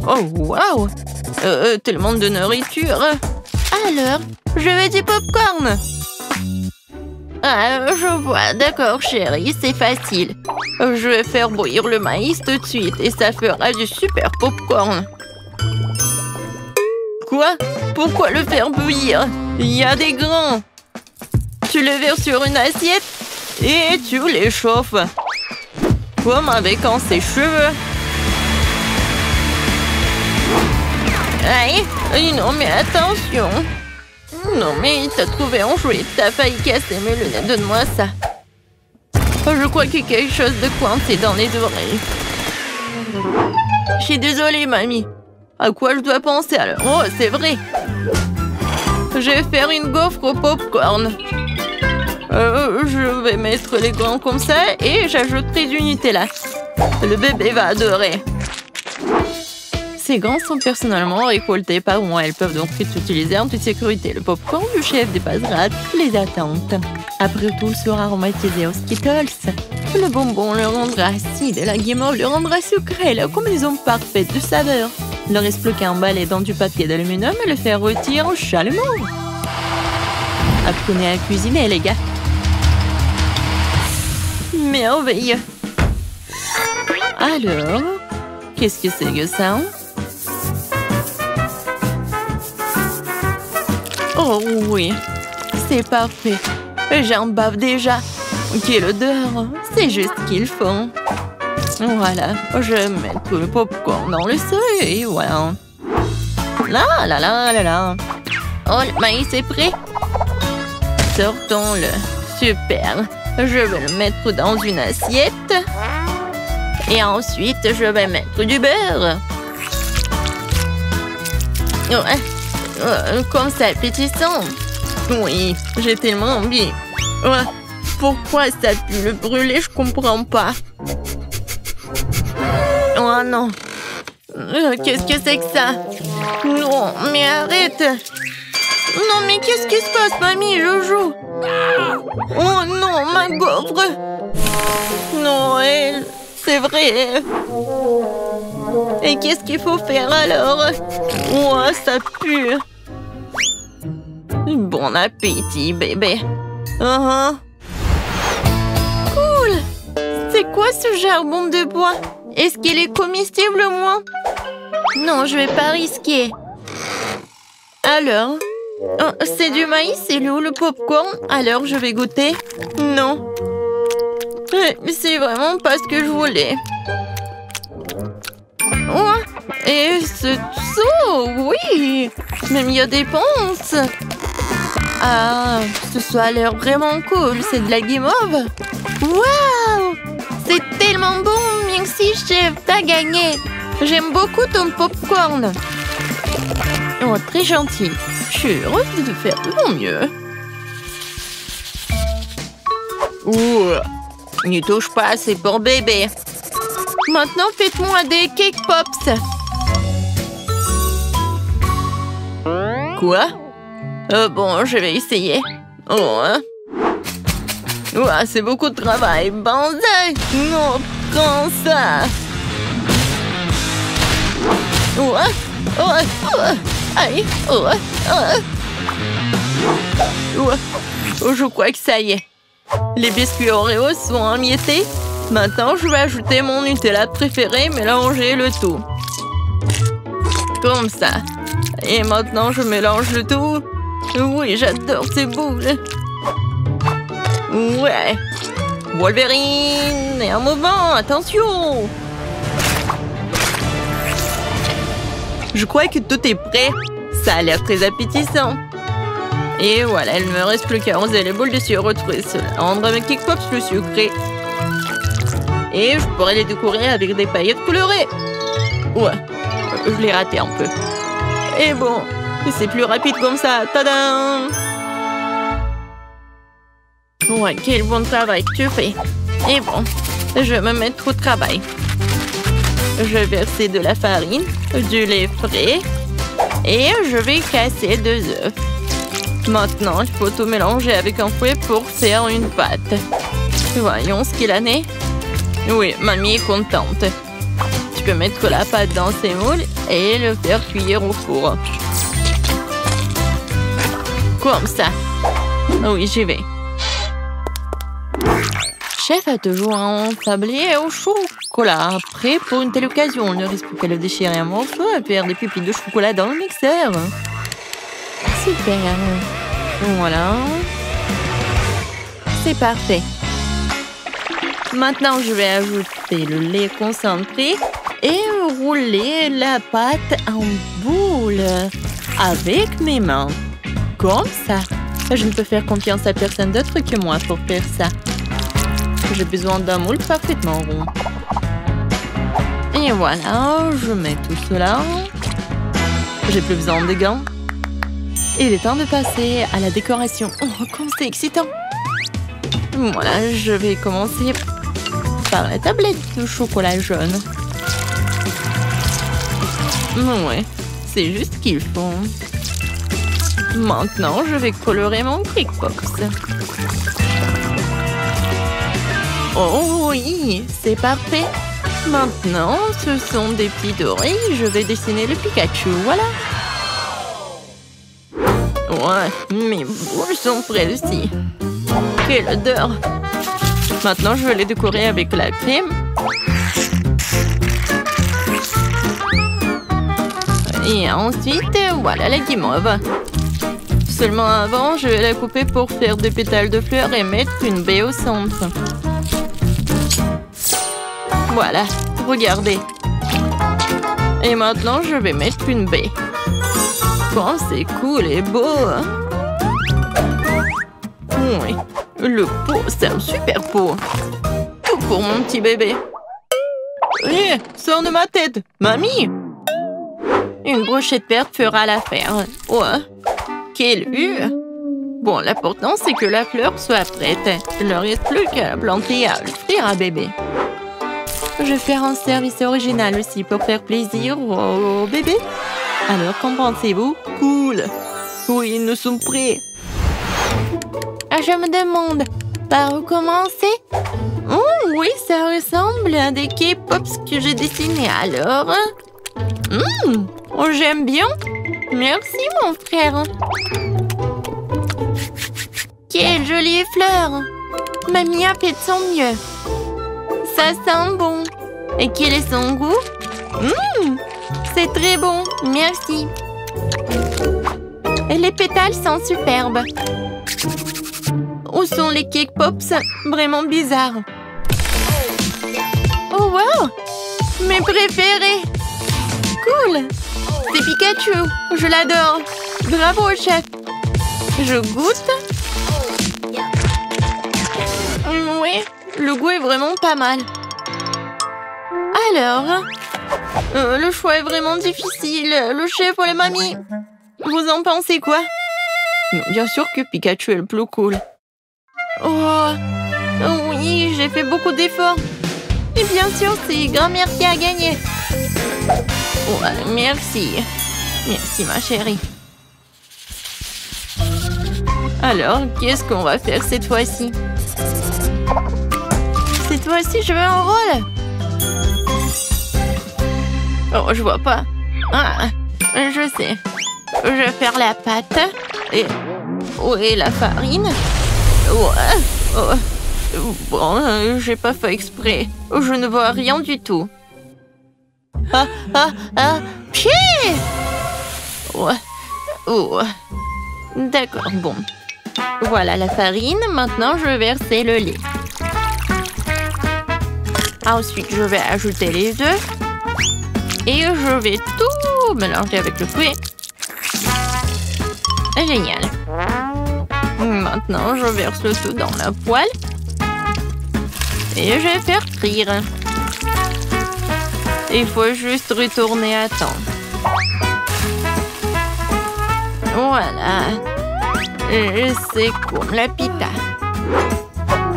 Oh, waouh! Tellement de nourriture. Alors, je veux du popcorn. Ah, je vois. D'accord, chérie, c'est facile. Je vais faire bouillir le maïs tout de suite et ça fera du super popcorn. Quoi? Pourquoi le faire bouillir? Il y a des grains. Tu le verses sur une assiette et tu les chauffes. Comme avec un sèche-cheveux. Aïe! Non, mais attention! Non, mais t'as trouvé un jouet. T'as failli casser mes lunettes. Donne-moi ça. Oh, je crois qu'il y a quelque chose de coincé dans les oreilles. Je suis désolée, mamie. À quoi je dois penser alors? Oh, c'est vrai. Je vais faire une gaufre au popcorn. Je vais mettre les grains comme ça et j'ajouterai du Nutella. Le bébé va adorer. Ces grains sont personnellement récoltés par moi. Elles peuvent donc être utilisées en toute sécurité. Le popcorn du chef dépassera toutes les attentes. Après tout, il sera aromatisé aux Skittles. Le bonbon le rendra acide et la guimauve le rendra sucré. La combinaison parfaite de saveurs. Il ne reste plus qu'à emballer dans du papier d'aluminium et le faire rôtir chalumeau. Apprenez à cuisiner, les gars. Merveilleux. Alors, qu'est-ce que c'est que ça? Oh oui, c'est parfait. J'en bave déjà. Quelle odeur. C'est juste ce qu'il faut. Voilà, je mets tout le popcorn dans le seuil et voilà. Là, là, là, là, là. Oh, le maïs est prêt. Sortons-le. Super. Je vais le mettre dans une assiette. Et ensuite, je vais mettre du beurre. Comme ça, appétissant. Oui, j'ai tellement envie. Pourquoi ça pue le brûler? Je comprends pas. Oh non. Qu'est-ce que c'est que ça? Non, mais arrête. Non, mais qu'est-ce qui se passe, mamie? Je joue. Oh non, ma gaufre. Non, c'est vrai. Et qu'est-ce qu'il faut faire alors? Oh, ça pue. Bon appétit, bébé. Cool. C'est quoi ce charbon de bois? Est-ce qu'il est comestible, moi? Non, je vais pas risquer. Alors? Oh, c'est du maïs, c'est où le popcorn? Alors, je vais goûter. Non. C'est vraiment pas ce que je voulais. Oh, et ce saut, oui. Même il y a des ponces. Ah, ce a l'air vraiment cool. C'est de la guimauve. Waouh! C'est tellement bon. Merci, chef. T'as gagné. J'aime beaucoup ton popcorn. Oh, très gentil. Je suis heureuse de faire de mon mieux. Ouh, n'y touche pas, c'est pour bébé. Maintenant, faites-moi des cake pops. Quoi? Bon, je vais essayer. Oh, hein? Ouah, c'est beaucoup de travail. Banzai! Non, prends ça. Ouah, ouah, ouah. Aïe, ouah, ouah. Ouah. Oh, je crois que ça y est. Les biscuits Oreo sont émiettés. Maintenant, je vais ajouter mon Nutella préféré, mélanger le tout. Comme ça. Et maintenant, je mélange le tout. Oui, j'adore ces boules. Ouais. Wolverine. Et un mouvement, attention. Je crois que tout est prêt. Ça a l'air très appétissant. Et voilà, il ne me reste plus qu'à arroser les boules de sirop de cela. Rendre mes cake pops plus sucrés. Et je pourrais les décorer avec des paillettes colorées. Ouais, je l'ai raté un peu. Et bon, c'est plus rapide comme ça. Tadam! Ouais, quel bon travail que tu fais. Et bon, je vais me mettre au travail. Je vais verser de la farine, du lait frais et je vais casser 2 œufs. Maintenant, il faut tout mélanger avec un fouet pour faire une pâte. Voyons ce qu'il en est. Oui, mamie est contente. Tu je peux mettre la pâte dans ces moules et le faire cuire au four. Comme ça. Oui, j'y vais. Chef a toujours un tablier au chocolat. Prêt pour une telle occasion. On ne risque plus qu'à le déchirer un morceau et faire des pupilles de chocolat dans le mixeur. Super. Voilà. C'est parfait. Maintenant, je vais ajouter le lait concentré et rouler la pâte en boule avec mes mains. Comme ça. Je ne peux faire confiance à personne d'autre que moi pour faire ça. J'ai besoin d'un moule parfaitement rond. Et voilà, je mets tout cela. J'ai plus besoin de gants. Il est temps de passer à la décoration. Oh, comme c'est excitant! Voilà, je vais commencer par la tablette de chocolat jaune. Ouais, c'est juste ce qu'il faut. Maintenant, je vais colorer mon Crickbox. Oh oui, c'est parfait. Maintenant, ce sont des petits dorés. Je vais dessiner le Pikachu, voilà. Ouais, mes boules sont prêtes aussi. Quelle odeur! Maintenant, je vais les décorer avec la crème. Et ensuite, voilà la guimauve. Seulement avant, je vais la couper pour faire des pétales de fleurs et mettre une baie au centre. Voilà, regardez. Et maintenant, je vais mettre une baie. Oh, c'est cool et beau. Oui, le pot, c'est un super pot. Tout pour mon petit bébé. Hé, sors de ma tête, mamie. Une brochette verte fera l'affaire. Ouais, quelle vue. Bon, l'important, c'est que la fleur soit prête. Il ne reste plus qu'à la planter et à l'offrir à bébé. Je vais faire un service original aussi pour faire plaisir au bébé. Alors, qu'en pensez-vous? Cool. Oui, nous sommes prêts. Je me demande, par où commencer? Oh, oui, ça ressemble à des K-Pops que j'ai dessinés. Alors, oh, j'aime bien. Merci, mon frère. Quelle jolie fleur. Mamie a fait de son mieux. Ça sent bon. Et quel est son goût? C'est très bon, merci. Et les pétales sont superbes. Où sont les Cake Pops? Vraiment bizarres. Oh wow! Mes préférés! Cool! C'est Pikachu, je l'adore. Bravo, chef. Je goûte. Oui, le goût est vraiment pas mal. Alors, le choix est vraiment difficile. Le chef ou la mamie? Vous en pensez quoi? Bien sûr que Pikachu est le plus cool. Oh, oui, j'ai fait beaucoup d'efforts. Et bien sûr, c'est grand-mère qui a gagné. Ouais, merci. Merci, ma chérie. Alors, qu'est-ce qu'on va faire cette fois-ci? Cette fois-ci, je veux un rôle. Oh, je vois pas. Ah, je sais. Je vais faire la pâte. Et... où est la farine? Ouais. Oh. Bon, j'ai pas fait exprès. Je ne vois rien du tout. Pied! Ouais. Oh. D'accord, bon. Voilà la farine. Maintenant, je vais verser le lait. Ensuite, je vais ajouter les œufs. Et je vais tout mélanger avec le fruit. Génial. Maintenant, je verse le tout dans la poêle. Et je vais faire frire. Il faut juste retourner à temps. Voilà. C'est comme la pita.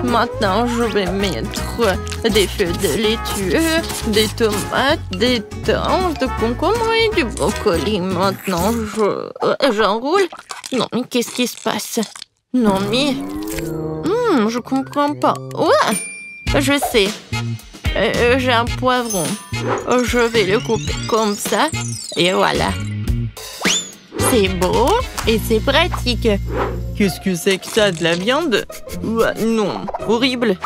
Maintenant, je vais mettre des feuilles de laitue, des tomates, des thym, de concombre et du brocoli. Maintenant, j'enroule. Non, mais qu'est-ce qui se passe? Non, mais... je comprends pas. Ouais, je sais. J'ai un poivron. Je vais le couper comme ça. Et voilà. C'est beau et c'est pratique. Qu'est-ce que c'est que ça, de la viande? Non, horrible.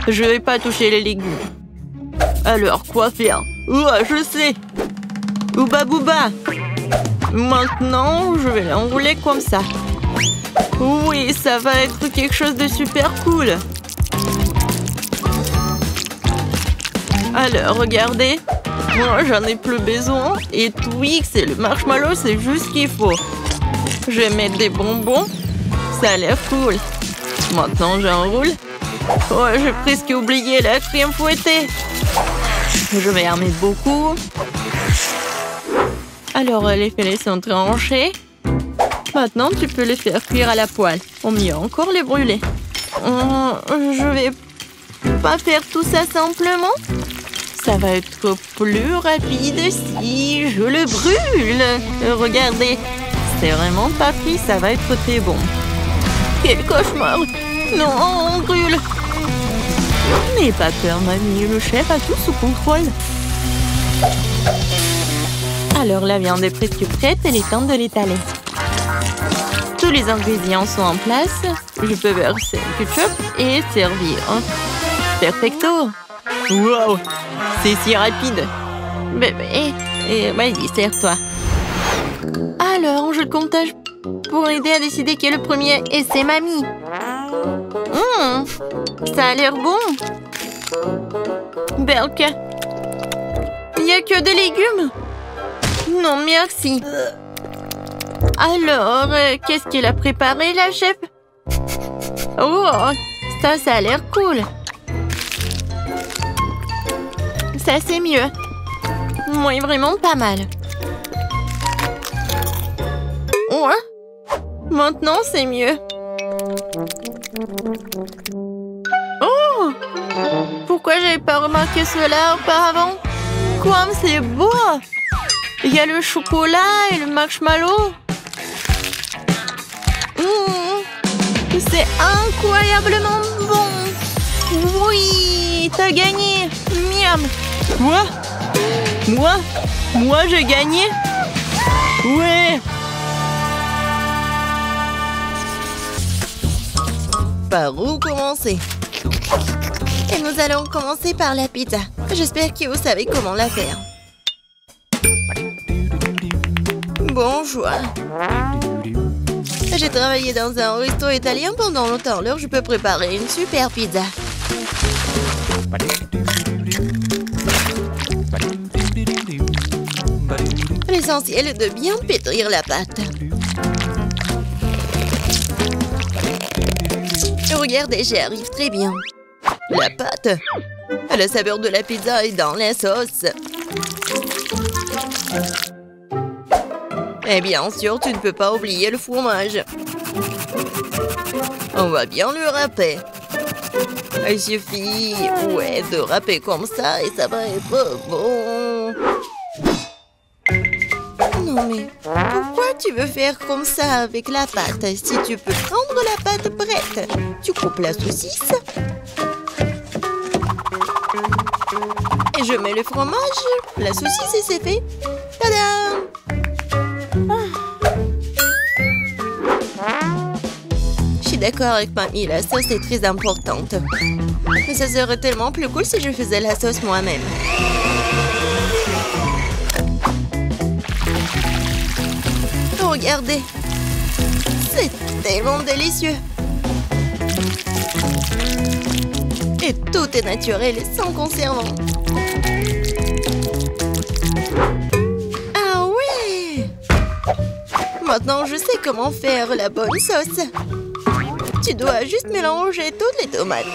Je vais pas toucher les légumes. Alors, quoi faire? Je sais. Ouba bouba. Maintenant, je vais l'enrouler comme ça. Oui, ça va être quelque chose de super cool. Alors, regardez. Moi, j'en ai plus besoin. Et Twix et le marshmallow, c'est juste ce qu'il faut. Je vais mettre des bonbons. Ça a l'air cool. Maintenant, j'enroule. Oh, j'ai presque oublié la crème fouettée. Je vais en mettre beaucoup. Alors, les filets sont tranchés. Maintenant, tu peux les faire cuire à la poêle. Ou mieux encore, les brûler. Je vais pas faire tout ça simplement. Ça va être plus rapide si je le brûle. Regardez, c'est vraiment pas pris, ça va être très bon. Quel cauchemar! Non, on brûle! N'aie pas peur, mamie, le chef a tout sous contrôle. Alors, la viande est presque prête, il est temps de l'étaler. Tous les ingrédients sont en place. Je peux verser le ketchup et servir. Perfecto! Wow! C'est si rapide! Bébé, vas-y, sers-toi. Alors, je comptage pour aider à décider qui est le premier, et c'est mamie. Ça a l'air bon. Berk, il n'y a que des légumes? Non, merci. Alors, qu'est-ce qu'elle a préparé, la chef? Oh, ça a l'air cool. Ça, c'est mieux. Oui, vraiment pas mal. Ouais. Maintenant, c'est mieux. Oh! Pourquoi j'avais pas remarqué cela auparavant? Comme c'est beau! Il y a le chocolat et le marshmallow. C'est incroyablement bon. Oui, t'as gagné. Miam. Quoi? Moi, j'ai gagné? Ouais. Par où commencer? Et nous allons commencer par la pizza. J'espère que vous savez comment la faire. Bonjour. J'ai travaillé dans un resto italien pendant longtemps, alors je peux préparer une super pizza. L'essentiel est de bien pétrir la pâte. Regardez, j'y arrive très bien. La pâte, la saveur de la pizza est dans la sauce. Et bien sûr, tu ne peux pas oublier le fromage. On va bien le râper. Il suffit, de râper comme ça et ça va être bon. Non mais, pourquoi tu veux faire comme ça avec la pâte? Si tu peux prendre la pâte prête, tu coupes la saucisse. Et je mets le fromage, la saucisse et c'est fait. Tada! Je suis d'accord avec mamie, la sauce est très importante. Mais ça serait tellement plus cool si je faisais la sauce moi-même. Regardez, c'est tellement délicieux. Et tout est naturel et sans conservant. Ah ouais! Maintenant, je sais comment faire la bonne sauce. Tu dois juste mélanger toutes les tomates.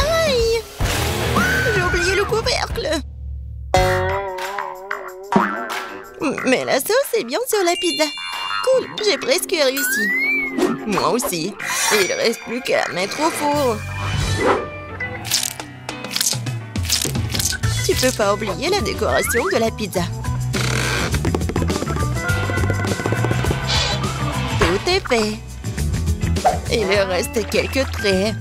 Aïe! J'ai oublié le couvercle. Mais la sauce est bien sur la pizza. Cool, j'ai presque réussi. Moi aussi. Il ne reste plus qu'à la mettre au four. Tu peux pas oublier la décoration de la pizza. Tout est fait. Il reste quelques traits.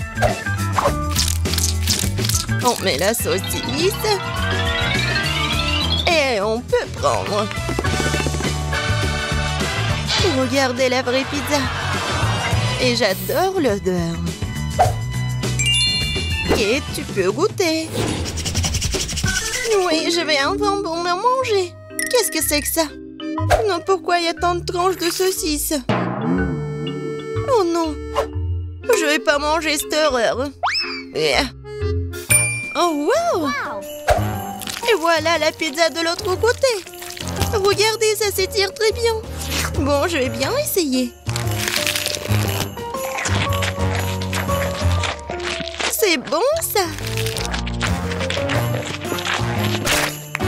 On met la saucisse. Et on peut prendre. Regardez la vraie pizza. Et j'adore l'odeur. Et tu peux goûter. Oui, je vais enfin pour me manger. Qu'est-ce que c'est que ça? Non, pourquoi il y a tant de tranches de saucisses? Oh non. Je vais pas manger cette horreur. Yeah. Oh, wow! Et voilà la pizza de l'autre côté. Regardez, ça s'étire très bien. Bon, je vais bien essayer. C'est bon, ça.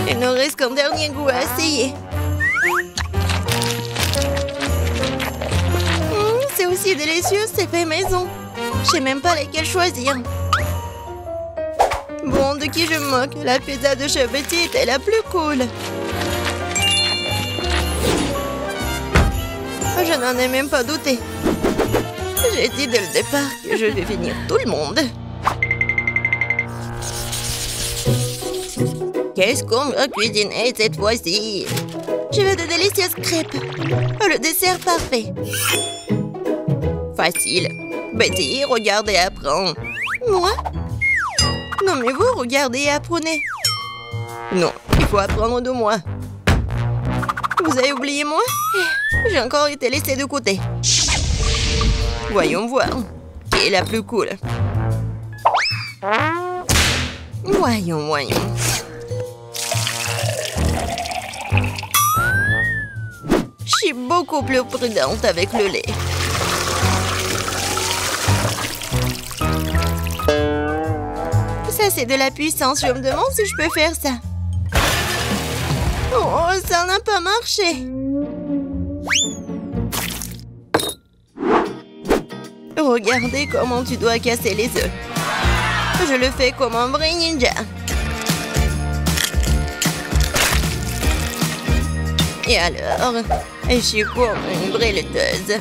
Il ne reste qu'un dernier goût à essayer. C'est aussi délicieux, c'est fait maison. Je sais même pas lesquels choisir. Bon, de qui je me moque? La pizza de Chef Betty était la plus cool. Je n'en ai même pas douté. J'ai dit dès le départ que je vais finir tout le monde. Qu'est-ce qu'on va cuisiner cette fois-ci? Je veux de délicieuses crêpes. Oh, le dessert parfait. Facile. Betty, regarde et apprends. Moi? Non, mais vous, regardez et apprenez. Non, il faut apprendre de moi. Vous avez oublié moi? J'ai encore été laissée de côté. Voyons voir. Qui est la plus cool? Voyons. Je suis beaucoup plus prudente avec le lait. Ça, c'est de la puissance. Je me demande si je peux faire ça. Oh, ça n'a pas marché. Regardez comment tu dois casser les œufs. Je le fais comme un vrai ninja. Et alors, je suis comme une vraie laiteuse.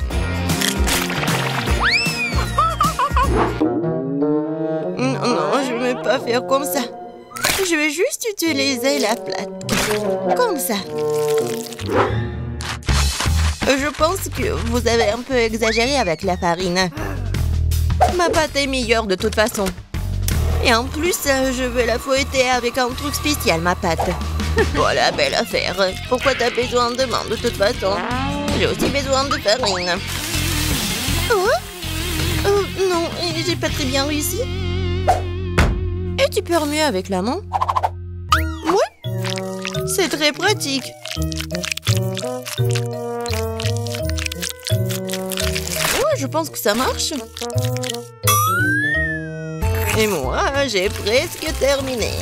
Non, je ne vais pas faire comme ça. Je vais juste utiliser la plate. Comme ça. Je pense que vous avez un peu exagéré avec la farine. Ma pâte est meilleure de toute façon. Et en plus, je vais la fouetter avec un truc spécial, ma pâte. Voilà, belle affaire. Pourquoi t'as besoin de main de toute façon? J'ai aussi besoin de farine. Oh? Non, j'ai pas très bien réussi. Et tu peux mieux avec la main? Oui, c'est très pratique. Ouais, je pense que ça marche. Et moi, j'ai presque terminé.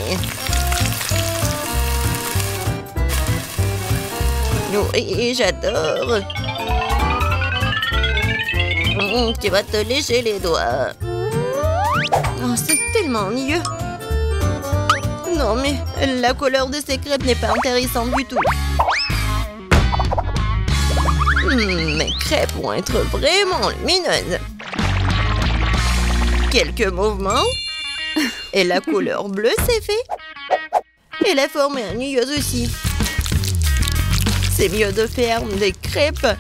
Oui, j'adore. Tu vas te lécher les doigts. Oh, c'est tellement ennuyeux. Non, mais la couleur de ces crêpes n'est pas intéressante du tout. Mes crêpes vont être vraiment lumineuses. Quelques mouvements. Et la couleur bleue, c'est fait. Et la forme est ennuyeuse aussi. C'est mieux de faire des crêpes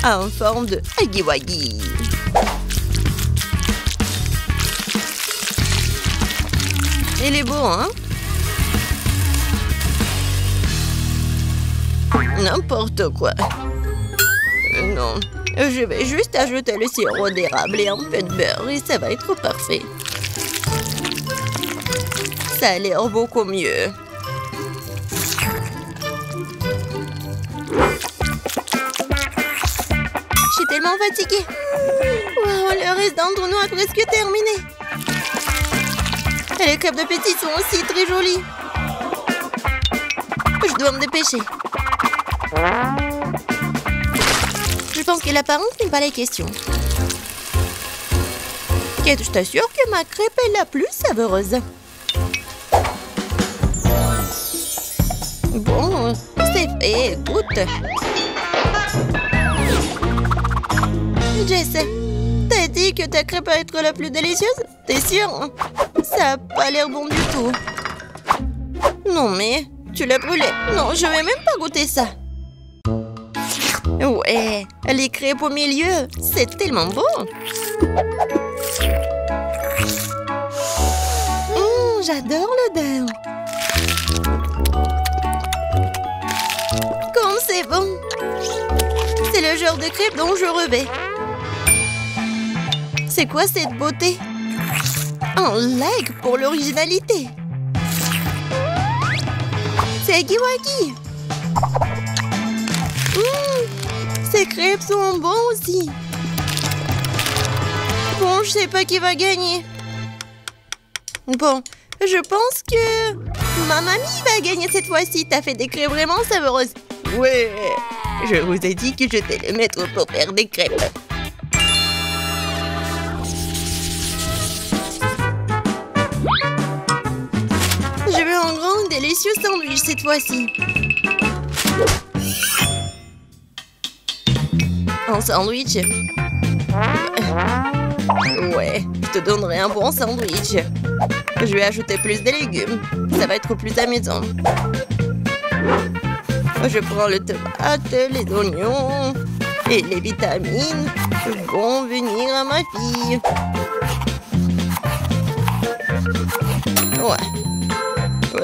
en forme de huggy-wuggy. Il est beau, hein? N'importe quoi. Non, je vais juste ajouter le sirop d'érable et un peu de beurre et ça va être parfait. Ça a l'air beaucoup mieux. Je suis tellement fatiguée. Wow, le reste d'entre nous a presque terminé. Et les crêpes de Betty sont aussi très jolies. Je dois me dépêcher. Je pense que l'apparence n'est pas la question. Kate, je t'assure que ma crêpe est la plus savoureuse. Bon, c'est fait, goûte. Jess, t'as dit que ta crêpe va être la plus délicieuse? T'es sûre? Ça a pas l'air bon du tout. Non mais, tu l'as brûlé. Non, je vais même pas goûter ça. Ouais, les crêpes au milieu, c'est tellement bon. J'adore l'odeur. Comme c'est bon. C'est le genre de crêpe dont je rêvais. C'est quoi cette beauté? Un like pour l'originalité. C'est Huggy Wuggy. Ces crêpes sont bons aussi. Bon, je sais pas qui va gagner. Bon, je pense que ma mamie va gagner cette fois-ci. T'as fait des crêpes vraiment savoureuses. Ouais, je vous ai dit que j'étais le maître pour faire des crêpes. Je veux un grand délicieux sandwich cette fois-ci. Un sandwich? Ouais, je te donnerai un bon sandwich. Je vais ajouter plus de légumes. Ça va être plus amusant. Je prends le tomate, les oignons et les vitamines vont venir à ma fille. Ouais.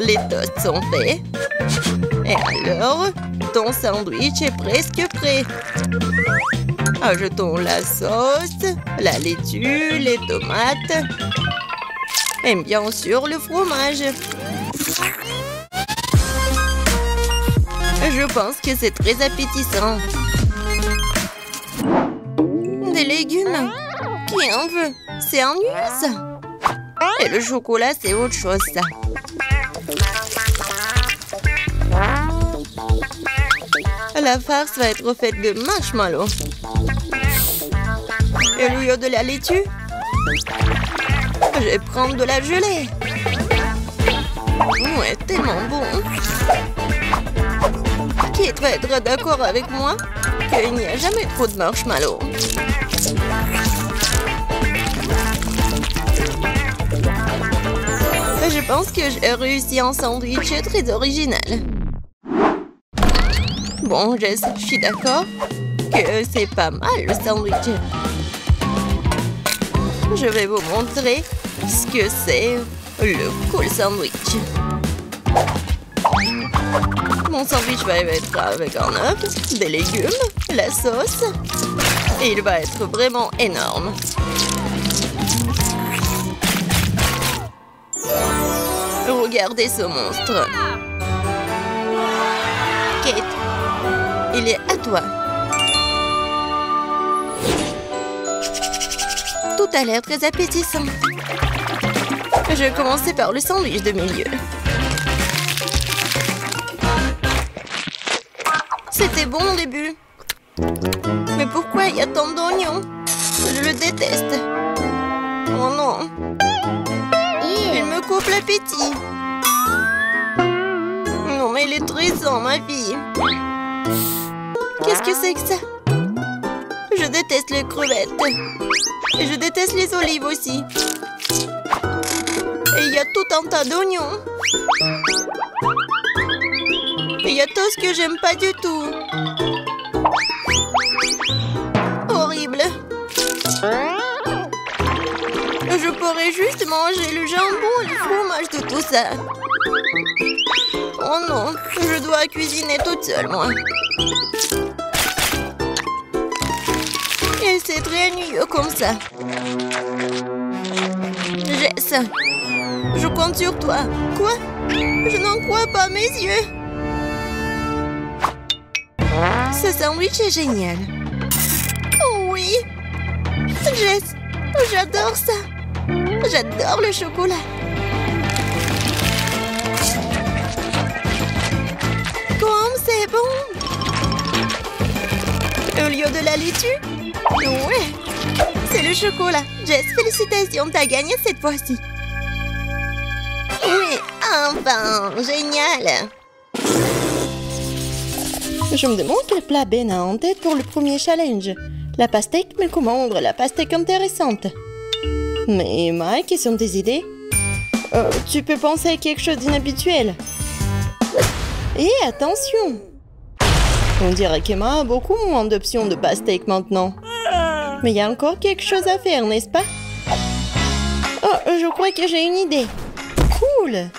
Les toasts sont faits. Et alors, ton sandwich est presque prêt. Ajoutons la sauce, la laitue, les tomates et bien sûr le fromage. Je pense que c'est très appétissant. Des légumes? Qui en veut? C'est ennuyeux ça. Et le chocolat, c'est autre chose ça. La farce va être faite de marshmallows. Et au lieu de la laitue, je vais prendre de la gelée. Ouais, tellement bon. Qui va être d'accord avec moi qu'il n'y a jamais trop de marshmallows. Je pense que j'ai réussi un sandwich très original. Bon, Jess, je suis d'accord que c'est pas mal le sandwich. Je vais vous montrer ce que c'est le cool sandwich. Mon sandwich va être avec un œuf, des légumes, la sauce. Et il va être vraiment énorme. Regardez ce monstre. Kate, il est à toi. Tout a l'air très appétissant. Je vais commencer par le sandwich de milieu. C'était bon au début. Mais pourquoi il y a tant d'oignons? Je le déteste. Oh non. Il me coupe l'appétit. Non, mais il est tressant, ma fille. Qu'est-ce que c'est que ça? Je déteste les crevettes. Et je déteste les olives aussi. Et il y a tout un tas d'oignons. Et il y a tout ce que j'aime pas du tout. Horrible. Je pourrais juste manger le jambon et le fromage de tout ça. Oh non, je dois cuisiner toute seule, moi. Et c'est très ennuyeux comme ça. Jess, je compte sur toi. Quoi? Je n'en crois pas mes yeux. Ce sandwich est génial. Oh oui. Jess, j'adore ça. J'adore le chocolat. Comme c'est bon. Au lieu de la laitue? Ouais. C'est le chocolat. Jess, félicitations, t'as gagné cette fois-ci. Oui, enfin, génial. Je me demande quel plat Ben a en tête pour le premier challenge. La pastèque, mais comment rendre la pastèque intéressante? Mais Emma, quelles sont tes idées? Tu peux penser à quelque chose d'inhabituel. Et attention! On dirait qu'Emma a beaucoup moins d'options de pastèque maintenant. Mais il y a encore quelque chose à faire, n'est-ce pas? Oh, je crois que j'ai une idée. Cool!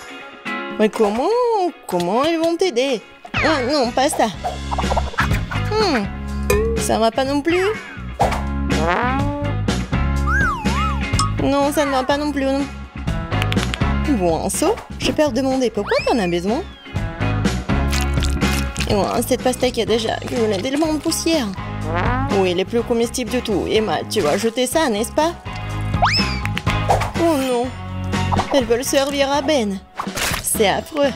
Mais comment ils vont t'aider? Ah non, pas ça. Ça va pas non plus? Non, ça ne va pas non plus. Non. Bon, So, je peux demander pourquoi t'en as besoin? Ouais, cette pastèque a déjà accumulé tellement de poussière. Oui, les plus comestibles de tout. Emma, tu vas jeter ça, n'est-ce pas? Oh non, elles veulent servir à Ben. C'est affreux.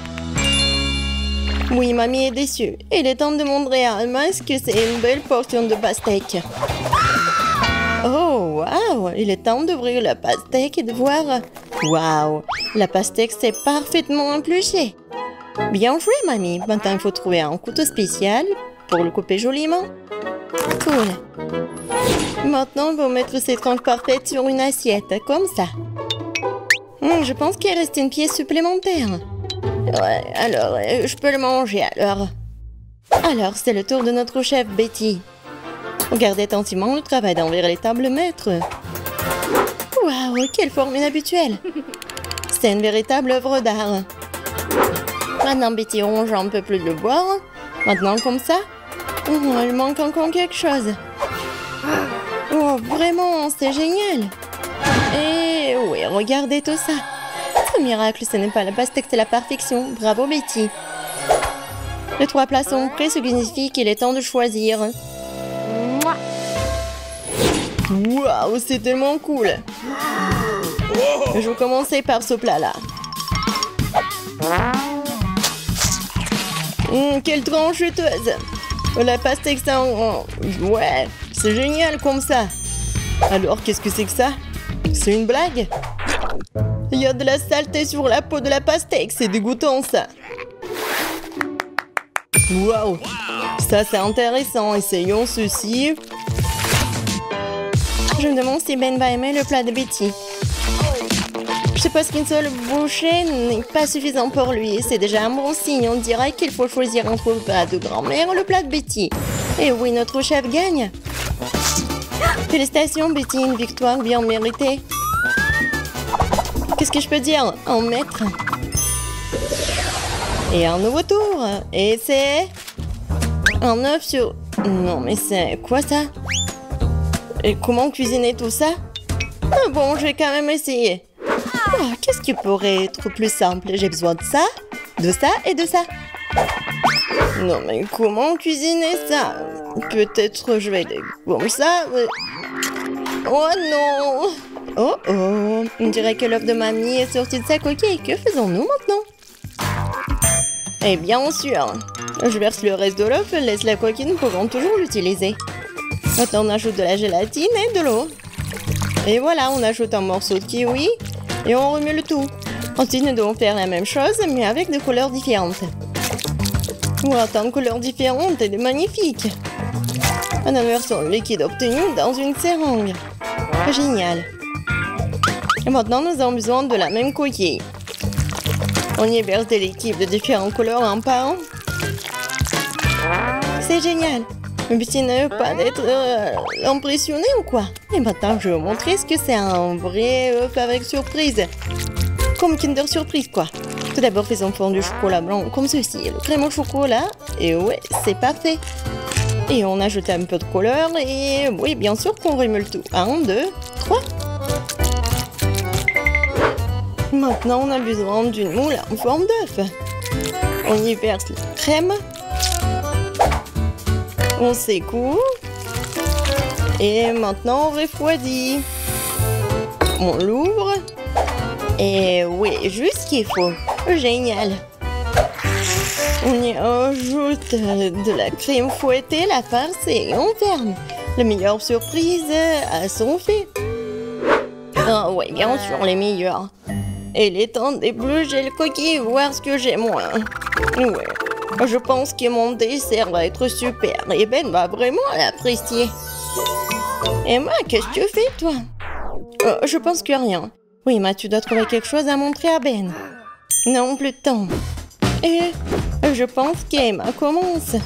Oui, mamie est déçue. Il est temps de montrer à Emma que c'est une belle portion de pastèque. Oh, waouh! Il est temps d'ouvrir la pastèque et de voir... Waouh! La pastèque s'est parfaitement épluchée. Bien joué, mamie. Maintenant, il faut trouver un couteau spécial pour le couper joliment. Cool. Maintenant, on va mettre cette tranche parfaite sur une assiette, comme ça. Je pense qu'il reste une pièce supplémentaire. Ouais, alors, je peux le manger, alors. Alors, c'est le tour de notre chef, Betty. Regardez attentivement le travail d'un véritable maître. Waouh, quelle forme inhabituelle. C'est une véritable œuvre d'art. Maintenant, Betty ronge un peu plus le boire. Maintenant, comme ça. Oh, il manque encore quelque chose. Oh, vraiment, c'est génial. Et oui, regardez tout ça. Ce miracle, ce n'est pas la pastèque, c'est la perfection. Bravo, Betty. Les 3 plats sont prêts, ce qui signifie qu'il est temps de choisir. Waouh, c'est tellement cool. Je vais commencer par ce plat-là. Quelle tranche juteuse. La pastèque, ça... Ouais, c'est génial comme ça. Alors, qu'est-ce que c'est que ça? C'est une blague? Il y a de la saleté sur la peau de la pastèque, c'est dégoûtant ça. Waouh, ça c'est intéressant. Essayons ceci. Je me demande si Ben va aimer le plat de Betty. Je suppose qu'une seule bouchée n'est pas suffisant pour lui. C'est déjà un bon signe. On dirait qu'il faut choisir entre le plat de grand-mère et le plat de Betty. Et oui, notre chef gagne. Félicitations, Betty, une victoire bien méritée. Qu'est-ce que je peux dire? Un maître. Et un nouveau tour. Et c'est... un œuf sur... Non, mais c'est quoi ça? Et comment cuisiner tout ça? Ah bon, je vais quand même essayer. Oh, qu'est-ce qui pourrait être plus simple? J'ai besoin de ça et de ça. Non, mais comment cuisiner ça? Peut-être je vais comme ça. Mais... Oh non! Oh oh! On dirait que l'œuf de mamie est sorti de sa coquille. Que faisons-nous maintenant? Eh bien sûr! Je verse le reste de l'œuf, laisse la coquille, nous pouvons toujours l'utiliser. Maintenant, on ajoute de la gélatine et de l'eau. Et voilà, on ajoute un morceau de kiwi et on remet le tout. Ensuite, nous devons faire la même chose, mais avec des couleurs différentes. Wow, tant de couleurs différentes, elle est magnifique. On inverse le liquide obtenu dans une seringue. Génial. Et maintenant, nous avons besoin de la même coquille. On y verse des liquides de différentes couleurs un par un. C'est génial. Le but n'est pas d'être impressionné ou quoi? Et maintenant, je vais vous montrer ce que c'est un vrai œuf avec surprise. Comme Kinder Surprise, quoi. Tout d'abord, faisons fondre du chocolat blanc comme ceci. Le crème au chocolat. Et ouais, c'est parfait. Et on ajoute un peu de couleur. Et oui, bien sûr qu'on remet le tout. 1, 2, 3. Maintenant, on a besoin d'une moule en forme d'œuf. On y verse la crème. On secoue. Et maintenant, on refroidit. On l'ouvre. Et oui, juste ce qu'il faut. Génial. On y ajoute de la crème fouettée, la farce et on ferme. La meilleure surprise à son fait. Ah oui, bien sûr, les meilleurs. Et il est temps d'éplucher le coquille, voir ce que j'ai moi. Ouais. Je pense que mon dessert va être super et Ben va vraiment l'apprécier. Emma, qu'est-ce que tu fais, toi? Je pense que rien. Oui, Emma, tu dois trouver quelque chose à montrer à Ben. Non, plus de temps. Et je pense qu'Emma commence.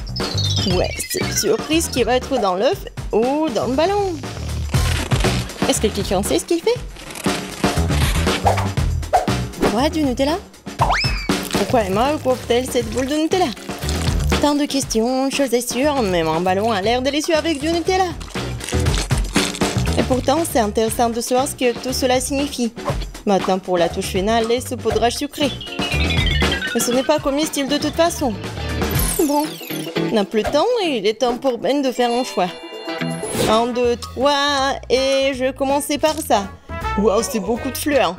Ouais, c'est une surprise qui va être dans l'œuf ou dans le ballon. Est-ce que quelqu'un sait ce qu'il fait? Quoi, du Nutella? Pourquoi Emma couvre-t-elle cette boule de Nutella? Tant de questions, chose est sûre, même un ballon a l'air délicieux avec du Nutella. Et pourtant, c'est intéressant de savoir ce que tout cela signifie. Maintenant, pour la touche finale, les saupoudrages sucrés. Mais ce n'est pas comestible de toute façon. Bon, on n'a plus de temps et il est temps pour Ben de faire un choix. 1, 2, 3, et je vais commencer par ça. Waouh, c'est beaucoup de fleurs.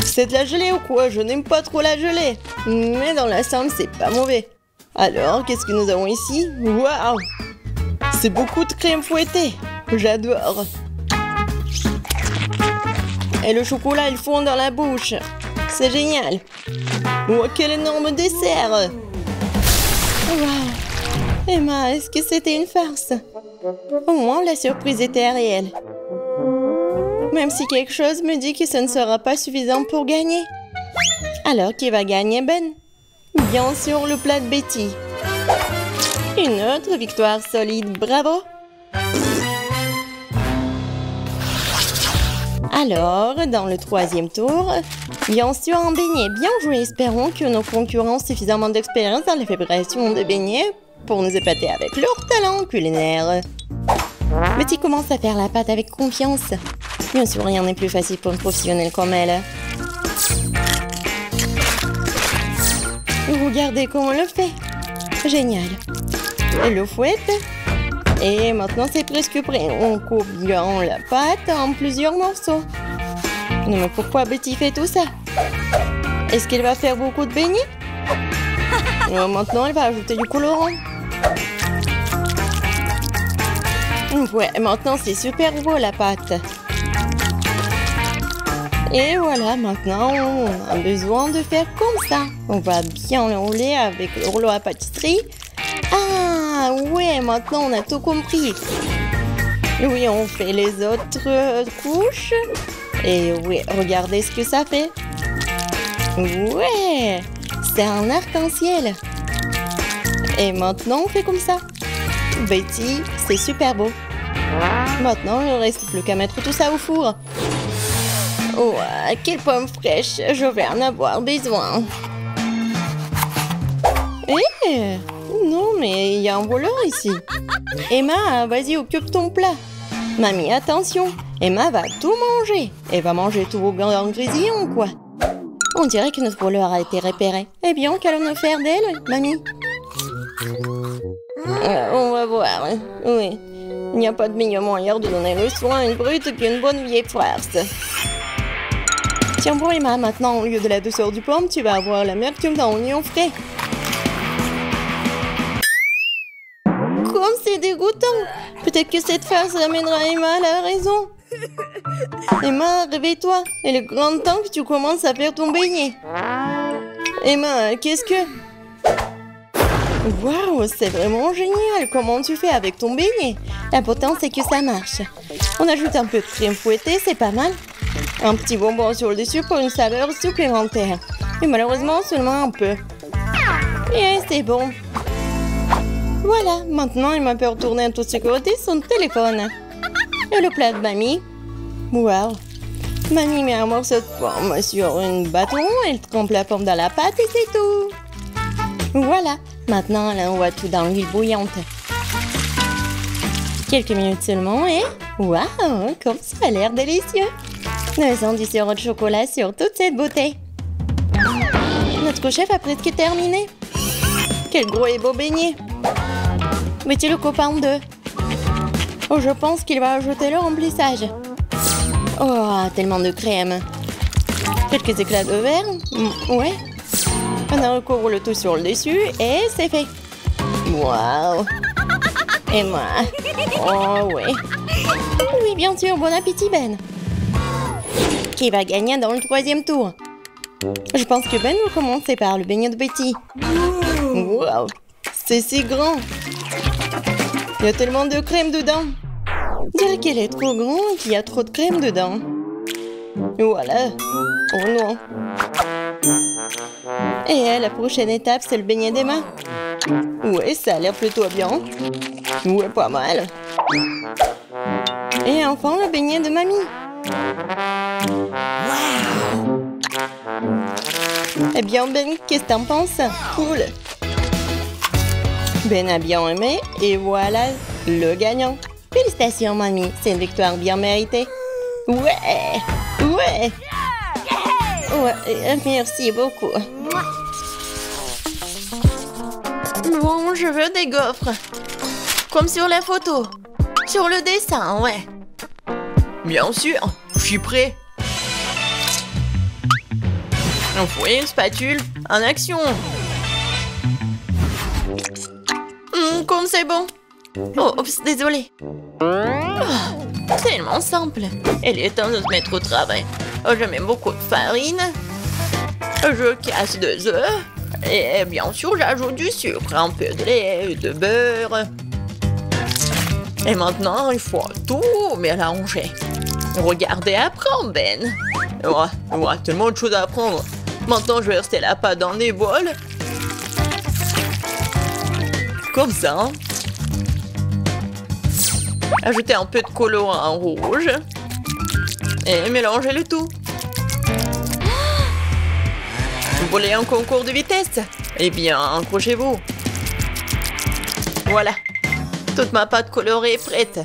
C'est de la gelée ou quoi? Je n'aime pas trop la gelée. Mais dans la somme, c'est pas mauvais. Alors, qu'est-ce que nous avons ici? Waouh! C'est beaucoup de crème fouettée. J'adore. Et le chocolat, il fond dans la bouche. C'est génial. Oh, quel énorme dessert! Waouh! Emma, est-ce que c'était une farce? Au moins, la surprise était réelle. Même si quelque chose me dit que ce ne sera pas suffisant pour gagner. Alors, qui va gagner, Ben? Bien sûr, le plat de Betty. Une autre victoire solide, bravo! Alors, dans le 3e tour, bien sûr un beignet. Bien joué, espérons que nos concurrents ont suffisamment d'expérience dans la fabrication de beignets pour nous épater avec leur talent culinaire. Betty commence à faire la pâte avec confiance. Bien sûr, rien n'est plus facile pour une professionnelle comme elle. Regardez comment elle le fait. Génial. Elle le fouette. Et maintenant, c'est presque prêt. On coupe bien la pâte en plusieurs morceaux. Non, mais pourquoi Betty fait tout ça? Est-ce qu'elle va faire beaucoup de beignets? Maintenant, elle va ajouter du colorant. Ouais, maintenant, c'est super beau, la pâte. Et voilà, maintenant, on a besoin de faire comme ça. On va bien l'enrouler avec le rouleau à pâtisserie. Ah, ouais, maintenant, on a tout compris. Oui, on fait les autres couches. Et oui, regardez ce que ça fait. Ouais, c'est un arc-en-ciel. Et maintenant, on fait comme ça. Betty, c'est super beau. Maintenant, il ne reste plus qu'à mettre tout ça au four. Oh, quelle pomme fraîche, je vais en avoir besoin. Eh, non, mais il y a un voleur ici. Emma, vas-y, occupe ton plat. Mamie, attention, Emma va tout manger. Elle va manger tous vos ingrédients, quoi. On dirait que notre voleur a été repéré. Eh bien, qu'allons-nous faire d'elle, mamie? On va voir, oui. Il n'y a pas de meilleur moyen de donner le soin à une brute qu'une bonne vieille farce. Tiens bon Emma, maintenant au lieu de la douceur du pomme, tu vas avoir l'amertume d'un oignon frais. Comme c'est dégoûtant! Peut-être que cette farce amènera Emma à la raison. Emma, réveille-toi. Il est grand temps que tu commences à faire ton beignet. Emma, qu'est-ce que... Waouh, c'est vraiment génial! Comment tu fais avec ton beignet? L'important, c'est que ça marche. On ajoute un peu de crème fouettée, c'est pas mal. Un petit bonbon sur le dessus pour une saveur supplémentaire. Et malheureusement, seulement un peu. Et c'est bon. Voilà, maintenant, il m'a peut retourner en toute sécurité son téléphone. Et le plat de mamie. Waouh! Mamie met un morceau de pomme sur un bâton, elle trempe la pomme dans la pâte et c'est tout. Voilà, maintenant, là, on voit tout dans l'huile bouillante. Quelques minutes seulement et... Waouh, comme ça a l'air délicieux! Nous avons du sirop de chocolat sur toute cette beauté. Notre chef a presque terminé. Quel gros et beau beignet! Mettez le copain en deux. Oh, je pense qu'il va ajouter le remplissage. Oh, tellement de crème. Quelques éclats de verre. Ouais. On recouvre le tout sur le dessus et c'est fait. Waouh! Et moi? Oh, ouais. Oui, bien sûr, bon appétit, Ben. Qui va gagner dans le 3e tour? Je pense que Ben va commencer par le beignet de Betty. Waouh! C'est si grand! Il y a tellement de crème dedans. On dirait qu'elle est trop grande et qu'il y a trop de crème dedans. Voilà. Oh non. Et la prochaine étape, c'est le beignet des mains. Ouais, ça a l'air plutôt bien. Ouais, pas mal. Et enfin, le beignet de mamie. Wow. Eh bien, Ben, qu'est-ce que t'en penses? Cool. Ben a bien aimé et voilà le gagnant. Félicitations, mamie. C'est une victoire bien méritée. Ouais. Ouais. Ouais, merci beaucoup. Bon, je veux des gaufres. Comme sur la photo. Sur le dessin, ouais. Bien sûr, je suis prêt. Un fouet, une spatule, en action. Comme c'est bon. Oh, oups, désolé. Tellement simple. Il est temps de se mettre au travail. Je mets beaucoup de farine. Je casse 2 œufs. Et bien sûr, j'ajoute du sucre, un peu de lait, de beurre. Et maintenant, il faut tout mélanger. Regardez, apprends, Ben. Ouais, tellement de choses à apprendre. Maintenant, je vais verser la pâte dans des bols. Comme ça. Hein. Ajoutez un peu de colorant rouge. Et mélangez le tout. Vous voulez un concours de vitesse? Eh bien, accrochez-vous. Voilà. Toute ma pâte colorée est prête.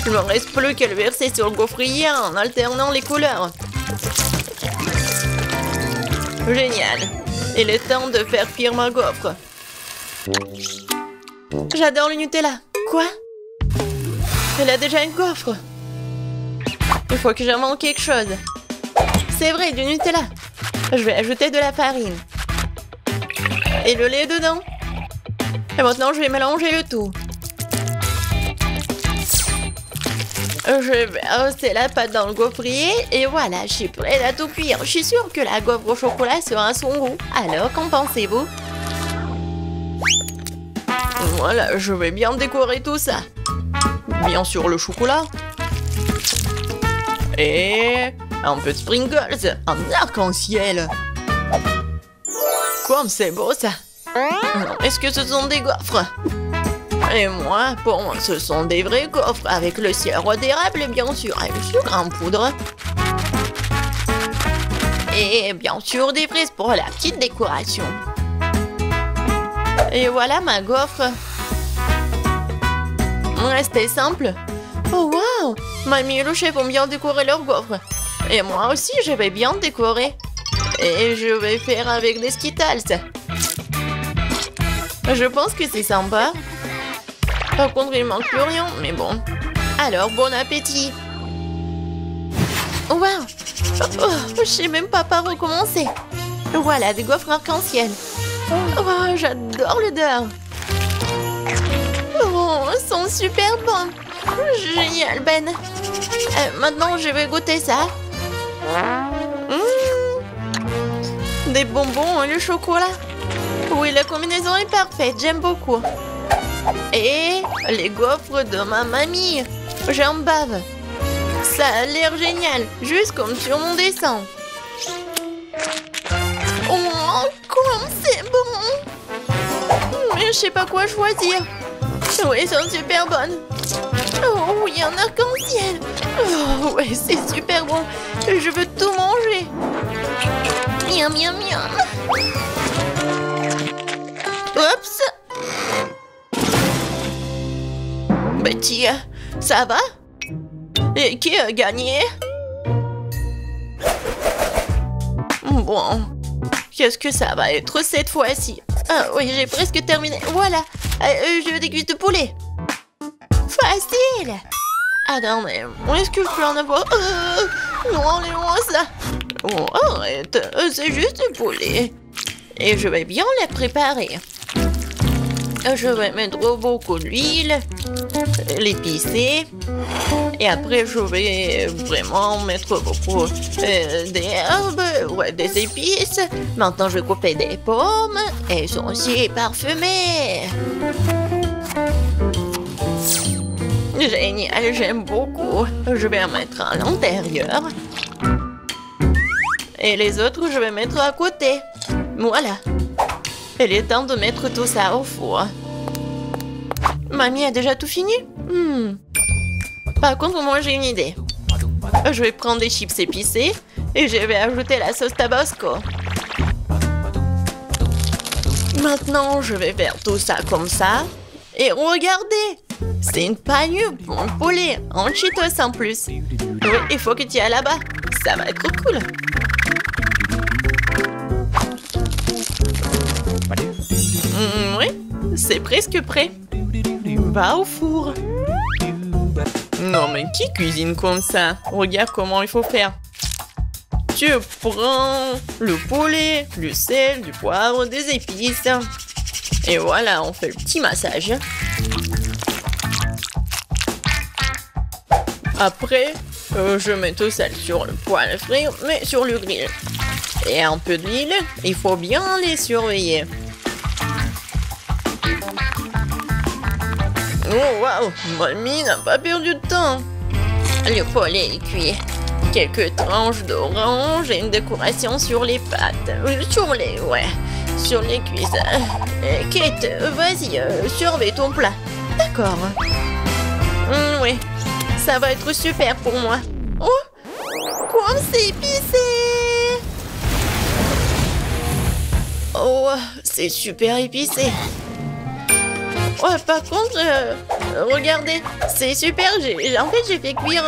Il ne me reste plus qu'à le verser sur le gaufrier en alternant les couleurs. Génial. Il est temps de faire cuire ma gaufre. J'adore le Nutella. Quoi? Elle a déjà une gaufre. Il faut que j'invente quelque chose. C'est vrai, du Nutella. Je vais ajouter de la farine. Et le lait dedans. Et maintenant, je vais mélanger le tout. Je vais verser la pâte dans le gaufrier et voilà, je suis prête à tout cuire. Je suis sûre que la gaufre au chocolat sera à son goût. Alors, qu'en pensez-vous? Voilà, je vais bien décorer tout ça. Bien sûr, le chocolat. Et un peu de sprinkles, un arc-en-ciel. Comme c'est beau ça. Est-ce que ce sont des gaufres? Et moi, pour moi, ce sont des vrais gaufres avec le sirop d'érable, bien sûr, et le sucre en poudre. Et bien sûr, des fraises pour la petite décoration. Et voilà ma gaufre. C'était simple. Oh wow! Mamie et le chef ont bien décoré leur gaufre. Et moi aussi, je vais bien décorer. Et je vais faire avec des Skittles. Je pense que c'est sympa. Par contre, il manque plus rien, mais bon. Alors, bon appétit. Wow! Oh, je sais même pas par où commencer. Voilà, des gaufres arc-en-ciel. Oh, j'adore l'odeur. Oh, ils sont super bons. Génial, Ben. Maintenant, je vais goûter ça. Des bonbons et le chocolat. Oui, la combinaison est parfaite. J'aime beaucoup. Et les gaufres de ma mamie. J'en bave. Ça a l'air génial. Juste comme sur mon dessin. Oh, comme c'est bon. Mais je sais pas quoi choisir. Oui, elles sont super bonnes. Oh oui, un arc-en-ciel. Oh oui, c'est super bon. Je veux tout manger. Miam, miam, miam. Oups. Betty, ça va? Et qui a gagné? Bon, qu'est-ce que ça va être cette fois-ci? Ah oui, j'ai presque terminé. Voilà, je déguste de poulet. Facile. Attendez, est-ce que je peux en avoir? Non, enlève-moi ça. Oh, arrête, c'est juste du poulet. Et je vais bien les préparer. Je vais mettre beaucoup d'huile, l'épicer. Et après, je vais vraiment mettre beaucoup d'herbes, ouais, des épices. Maintenant, je vais couper des pommes. Elles sont aussi parfumées. Génial, j'aime beaucoup. Je vais en mettre à l'intérieur. Et les autres, je vais mettre à côté. Voilà. Il est temps de mettre tout ça au four. Mamie a déjà tout fini? Par contre, moi j'ai une idée. Je vais prendre des chips épicés et je vais ajouter la sauce Tabasco. Maintenant, je vais faire tout ça comme ça. Et regardez! C'est une panure pour un poulet en Cheetos en plus. Oui, il faut que tu ailles là-bas. Ça va être cool. Oui, c'est presque prêt. Va au four. Non, mais qui cuisine comme ça? Regarde comment il faut faire. Tu prends le poulet, du sel, du poivre, des épices. Et voilà, on fait le petit massage. Après, je mets tout ça sur le poêle à frire, mais sur le grill. Et un peu d'huile, il faut bien les surveiller. Oh waouh, mamie n'a pas perdu de temps. Le poulet est cuit. Quelques tranches d'orange et une décoration sur les pâtes. Sur les cuisses. Kate, vas-y, surveille ton plat. D'accord. Oui, ça va être super pour moi. Oh, quoi, c'est épicé. Oh, c'est super épicé. Oh, par contre, regardez, c'est super. En fait, j'ai fait cuire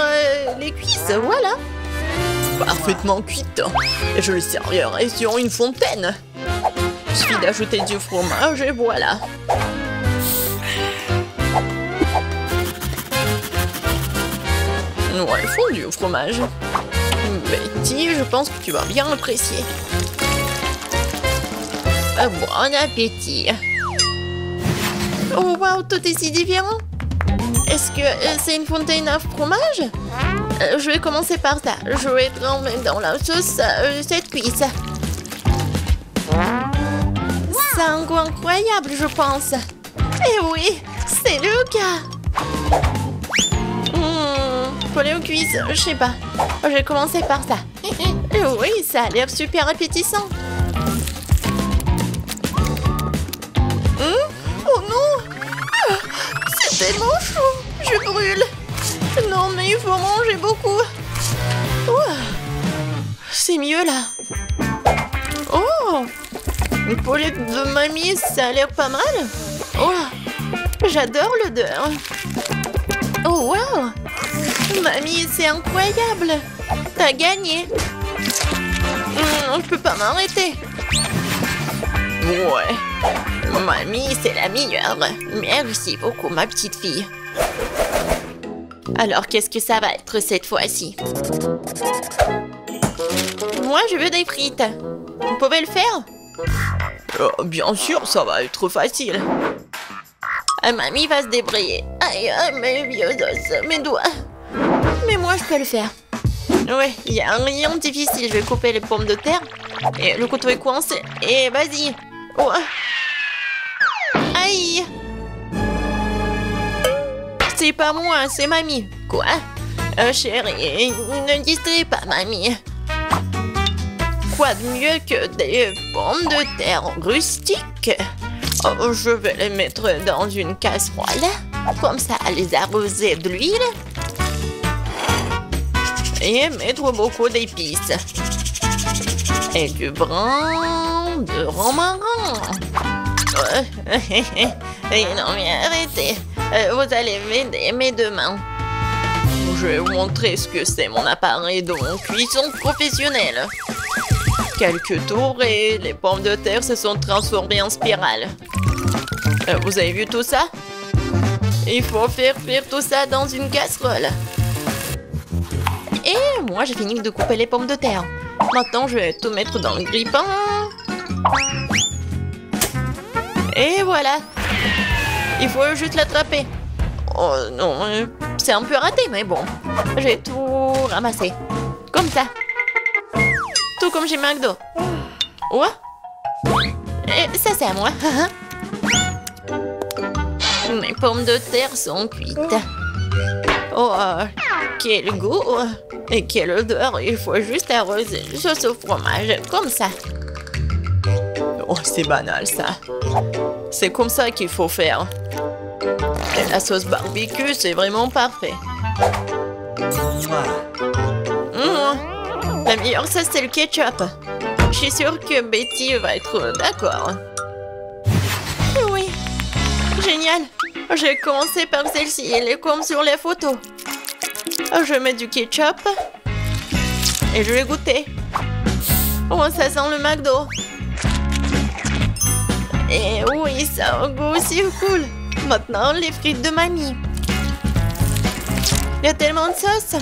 les cuisses, voilà. Parfaitement cuite. Et je le servirai sur une fontaine. Il suffit d'ajouter du fromage et voilà. Ouais, fondu au fromage. Betty, je pense que tu vas bien apprécier. Bon appétit. Oh waouh, tout est si différent. Est-ce que c'est une fontaine à fromage? Je vais commencer par ça. Je vais tremper dans la sauce cette cuisse. C'est un goût incroyable, je pense. Eh oui, c'est le cas. Poulet aux cuisses, je sais pas. Je vais commencer par ça. Oui, ça a l'air super appétissant. Oh non! C'est tellement chaud! Je brûle! Non, mais il faut manger beaucoup! C'est mieux là! Oh! Le poulet de mamie, ça a l'air pas mal! Oh! J'adore l'odeur! Oh wow! Mamie, c'est incroyable! T'as gagné! Je peux pas m'arrêter! Ouais! Mamie, c'est la meilleure. Merci beaucoup, ma petite fille. Alors, qu'est-ce que ça va être cette fois-ci? Moi, je veux des frites. Vous pouvez le faire? Bien sûr, ça va être facile. Mamie va se débrouiller. Aïe, mes vieux os, mes doigts. Mais moi, je peux le faire. Ouais, il n'y a rien de difficile. Je vais couper les pommes de terre. Et le couteau est coincé. Et vas-y. Oh. Aïe! C'est pas moi, c'est mamie. Quoi? Chérie, ne distrais pas mamie. Quoi de mieux que des pommes de terre rustiques? Oh, je vais les mettre dans une casserole. Comme ça, les arroser de l'huile. Et mettre beaucoup d'épices. Et du brin de romarin. Non mais arrêtez, vous allez m'aider mes deux mains. Je vais vous montrer ce que c'est mon appareil de cuisson professionnelle. Quelques tours et les pommes de terre se sont transformées en spirale. Vous avez vu tout ça? Il faut faire cuire tout ça dans une casserole. Et moi j'ai fini de couper les pommes de terre. Maintenant je vais tout mettre dans le grille-pain. Et voilà. Il faut juste l'attraper. Oh non, c'est un peu raté, mais bon. J'ai tout ramassé. Comme ça. Tout comme chez McDo. Ouais. Et ça, c'est à moi. Mes pommes de terre sont cuites. Oh, quel goût et quelle odeur. Il faut juste arroser une sauce au fromage, comme ça. Oh, c'est banal, ça. C'est comme ça qu'il faut faire. Et la sauce barbecue, c'est vraiment parfait. La meilleure sauce, c'est le ketchup. Je suis sûre que Betty va être d'accord. Oui, génial. J'ai commencé par celle-ci, elle est comme sur les photos. Je mets du ketchup et je vais goûter. Oh, ça sent le McDo. Et oui, ça a un goût aussi cool. Maintenant, les frites de mamie. Il y a tellement de sauce.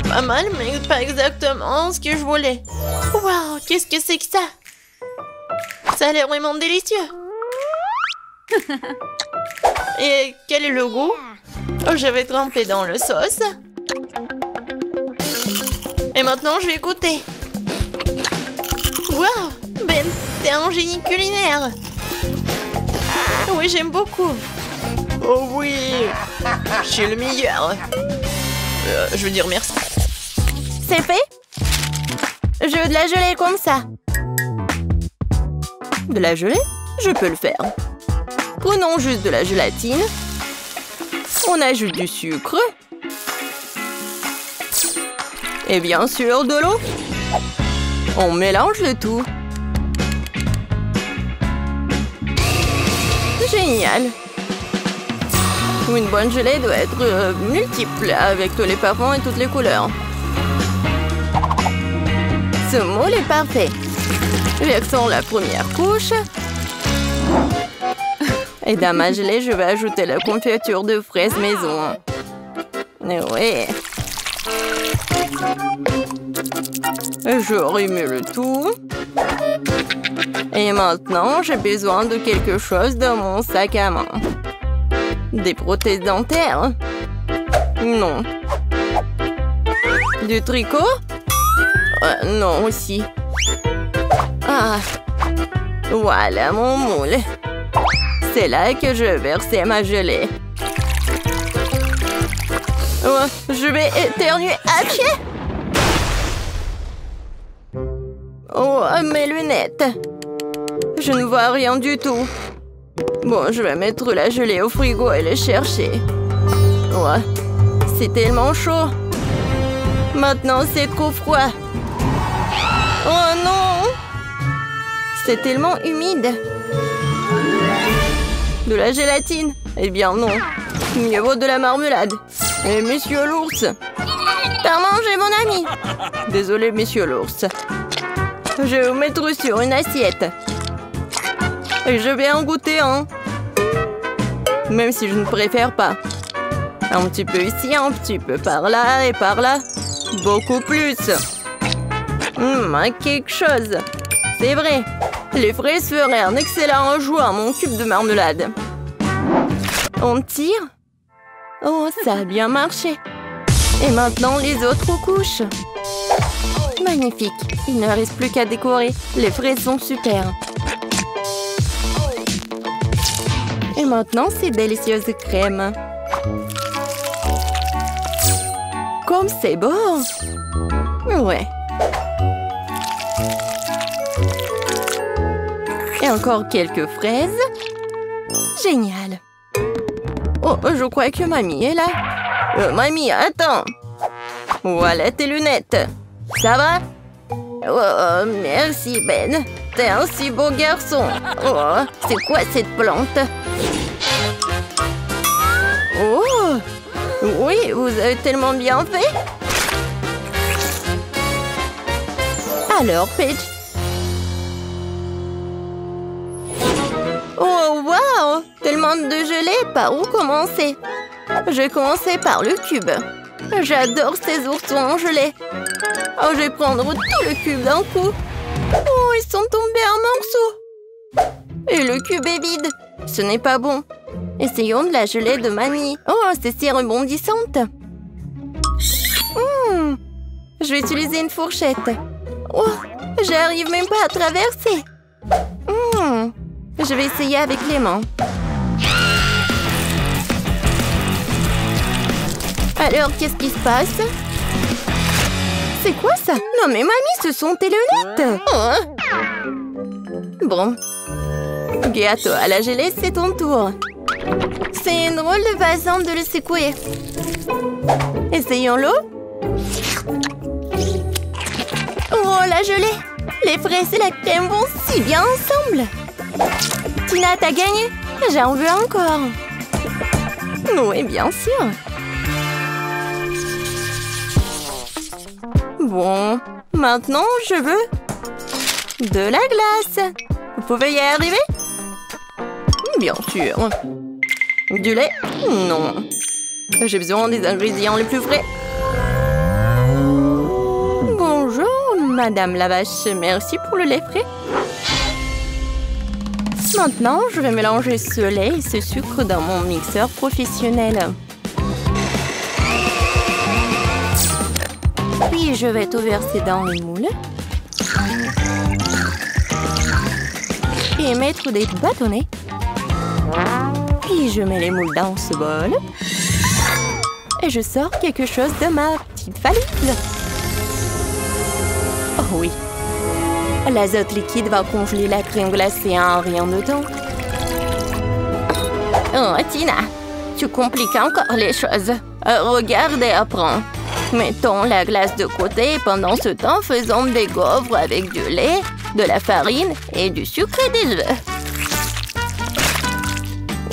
Pas mal, mais pas exactement ce que je voulais. Waouh, qu'est-ce que c'est que ça? Ça a l'air vraiment délicieux. Et quel est le goût? Oh, je vais tremper dans le sauce. Et maintenant, je vais goûter. Waouh, Ben, t'es un génie culinaire. Oui, j'aime beaucoup. Oh oui, je suis le meilleur. Je veux dire merci. C'est fait? Je veux de la gelée comme ça. De la gelée? Je peux le faire. Prenons juste de la gélatine. On ajoute du sucre. Et bien sûr, de l'eau. On mélange le tout. Génial. Une bonne gelée doit être multiple, avec tous les parfums et toutes les couleurs. Ce moule est parfait. Versons la première couche. Et dans ma gelée, je vais ajouter la confiture de fraises maison. Oui. Je remue le tout. Et maintenant, j'ai besoin de quelque chose dans mon sac à main. Des prothèses dentaires? Non. Du tricot? Non aussi. Ah. Voilà mon moule. C'est là que je vais verser ma gelée. Oh, je vais éternuer. Achille! Oh, mes lunettes. Je ne vois rien du tout. Bon, je vais mettre la gelée au frigo et les chercher. Ouais, c'est tellement chaud. Maintenant, c'est trop froid. Oh non! C'est tellement humide. De la gélatine? Eh bien non. Mieux vaut de la marmelade. Et monsieur l'ours. T'as mangé mon ami. Désolé, monsieur l'ours. Je vais vous mettre sur une assiette. Et je vais en goûter un. Même si je ne préfère pas. Un petit peu ici, un petit peu par là et par là. Beaucoup plus. Quelque chose. C'est vrai. Les fraises feraient un excellent ajout à mon cube de marmelade. On tire. Oh, ça a bien marché. Et maintenant, les autres couches. Magnifique. Il ne reste plus qu'à décorer. Les fraises sont super. Et maintenant, ces délicieuses crèmes. Comme c'est beau. Ouais. Et encore quelques fraises. Génial. Oh, je crois que mamie est là. Mamie, attends. Voilà tes lunettes. Ça va? Oh, merci Ben. T'es un si beau garçon. Oh, c'est quoi cette plante? Oh, oui, vous avez tellement bien fait. Alors, Paige. Oh, wow! Tellement de gelée, par où commencer? Je vais commencer par le cube. J'adore ces oursons en gelée. Oh, je vais prendre tout le cube d'un coup. Oh, ils sont tombés en morceaux. Et le cube est vide. Ce n'est pas bon. Essayons de la gelée de mamie. Oh, c'est si rebondissante. Je vais utiliser une fourchette. Oh, j'arrive même pas à traverser. Je vais essayer avec les mains. Alors, qu'est-ce qui se passe? C'est quoi ça? Non mais mamie, ce sont tes lunettes! Bon. Gâteau à la gelée, c'est ton tour. C'est une drôle de façon de le secouer. Essayons-le. Oh, la gelée! Les fraises et la crème vont si bien ensemble. Tina, t'as gagné? J'en veux encore. Oui, bien sûr. Bon, maintenant, je veux de la glace. Vous pouvez y arriver? Bien sûr. Du lait? Non. J'ai besoin des ingrédients les plus frais. Bonjour, Madame la vache. Merci pour le lait frais. Maintenant, je vais mélanger ce lait et ce sucre dans mon mixeur professionnel. Puis, je vais tout verser dans les moules. Et mettre des bâtonnets. Puis, je mets les moules dans ce bol. Et je sors quelque chose de ma petite valise. Oh oui. L'azote liquide va congeler la crème glacée en rien de temps. Oh, Tina, tu compliques encore les choses. Regarde et apprends. Mettons la glace de côté et pendant ce temps, faisons des gaufres avec du lait, de la farine et du sucre et des œufs.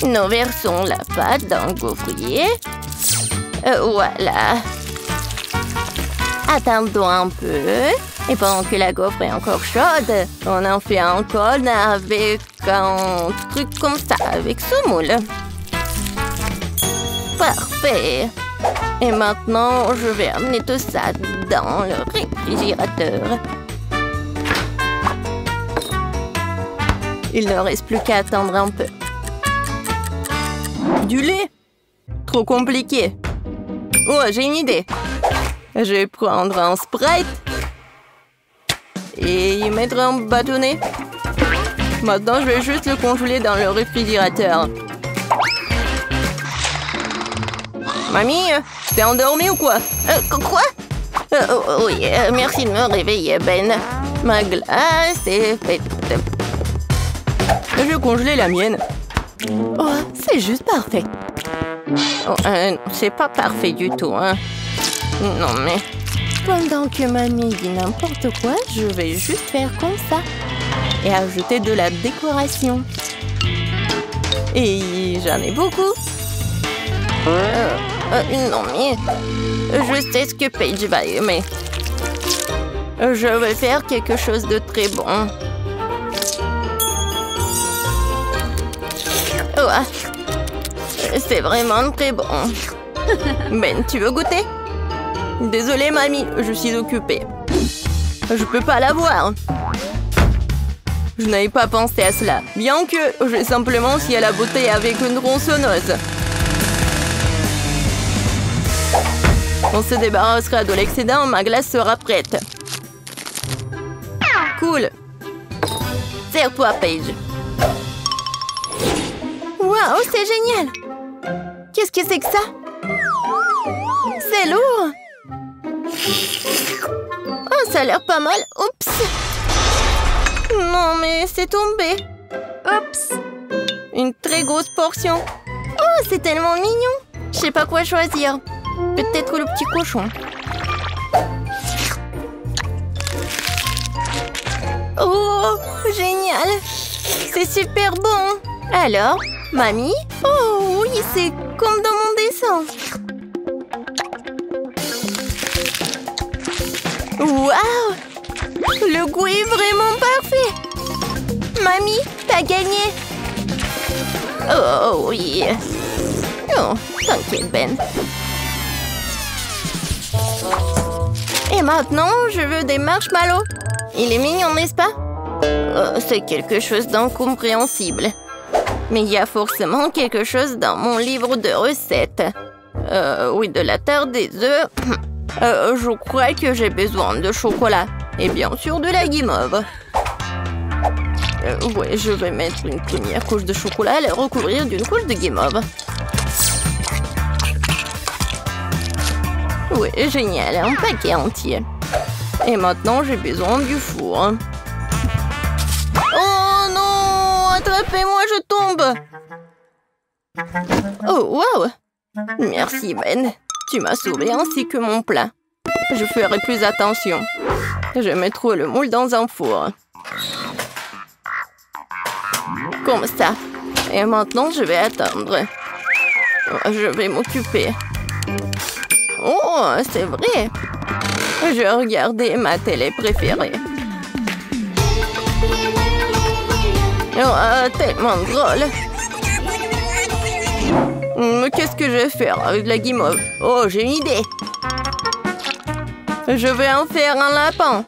Nous versons la pâte dans le gaufrier. Voilà. Attendons un peu. Et pendant que la gaufre est encore chaude, on en fait un cône avec un truc comme ça, avec ce moule. Parfait. Et maintenant, je vais amener tout ça dans le réfrigérateur. Il ne reste plus qu'à attendre un peu. Du lait? Trop compliqué. Oh, j'ai une idée. Je vais prendre un Sprite et y mettre un bâtonnet. Maintenant, je vais juste le congeler dans le réfrigérateur. Mamie, t'es endormie ou quoi? Quoi? Oui, merci de me réveiller, Ben. Ma glace est faite. Je vais congeler la mienne. Oh, c'est juste parfait. Oh, c'est pas parfait du tout, hein. Non, mais... Pendant que mamie dit n'importe quoi, je vais juste faire comme ça. Et ajouter de la décoration. Et j'en ai beaucoup. Non, mais... Je sais ce que Paige va aimer. Je vais faire quelque chose de très bon. Oh, c'est vraiment très bon. Ben, tu veux goûter? Désolée, mamie, je suis occupée. Je peux pas l'avoir. Je n'avais pas pensé à cela. Bien que j'ai simplement scié la bouteille avec une tronçonneuse. On se débarrassera de l'excédent, ma glace sera prête. Cool. Serre-toi, Paige. Waouh, c'est génial. Qu'est-ce que c'est que ça? C'est lourd. Oh, ça a l'air pas mal. Oups. Non, mais c'est tombé. Oups. Une très grosse portion. Oh, c'est tellement mignon. Je sais pas quoi choisir. Peut-être le petit cochon. Oh, génial. C'est super bon. Alors, mamie? Oh oui, c'est comme dans mon dessin. Waouh! Le goût est vraiment parfait! Mamie, t'as gagné! Oh oui! Oh, t'inquiète, Ben. Et maintenant, je veux des marshmallows. Il est mignon, n'est-ce pas? Oh, c'est quelque chose d'incompréhensible. Mais il y a forcément quelque chose dans mon livre de recettes. Oui, de la terre des œufs. Je crois que j'ai besoin de chocolat. Et bien sûr de la guimauve. Ouais, je vais mettre une première couche de chocolat et la recouvrir d'une couche de guimauve. Oui, génial, un paquet entier. Et maintenant, j'ai besoin du four. Oh non! Attrapez-moi, je tombe! Oh, wow! Merci, Ben. Tu m'as sauvé ainsi que mon plat. Je ferai plus attention. Je mettrai le moule dans un four. Comme ça. Et maintenant, je vais attendre. Je vais m'occuper. Oh, c'est vrai. Je regardais ma télé préférée. Oh, tellement drôle. Qu'est-ce que je vais faire avec la guimauve? Oh, j'ai une idée. Je vais en faire un lapin.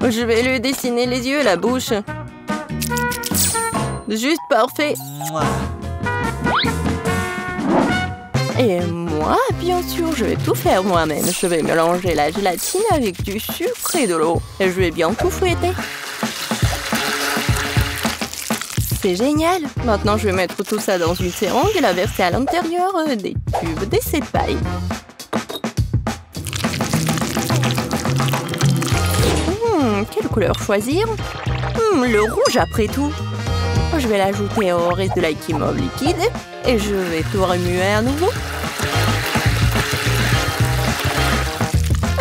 Je vais lui dessiner les yeux et la bouche. Juste parfait. Et moi, bien sûr, je vais tout faire moi-même. Je vais mélanger la gélatine avec du sucre et de l'eau. Et je vais bien tout fouetter. C'est génial. Maintenant, je vais mettre tout ça dans une seringue et la verser à l'intérieur des tubes d'essai-paille. Quelle couleur choisir? Le rouge après tout. Je vais l'ajouter au reste de la guimauve liquide et je vais tout remuer à nouveau.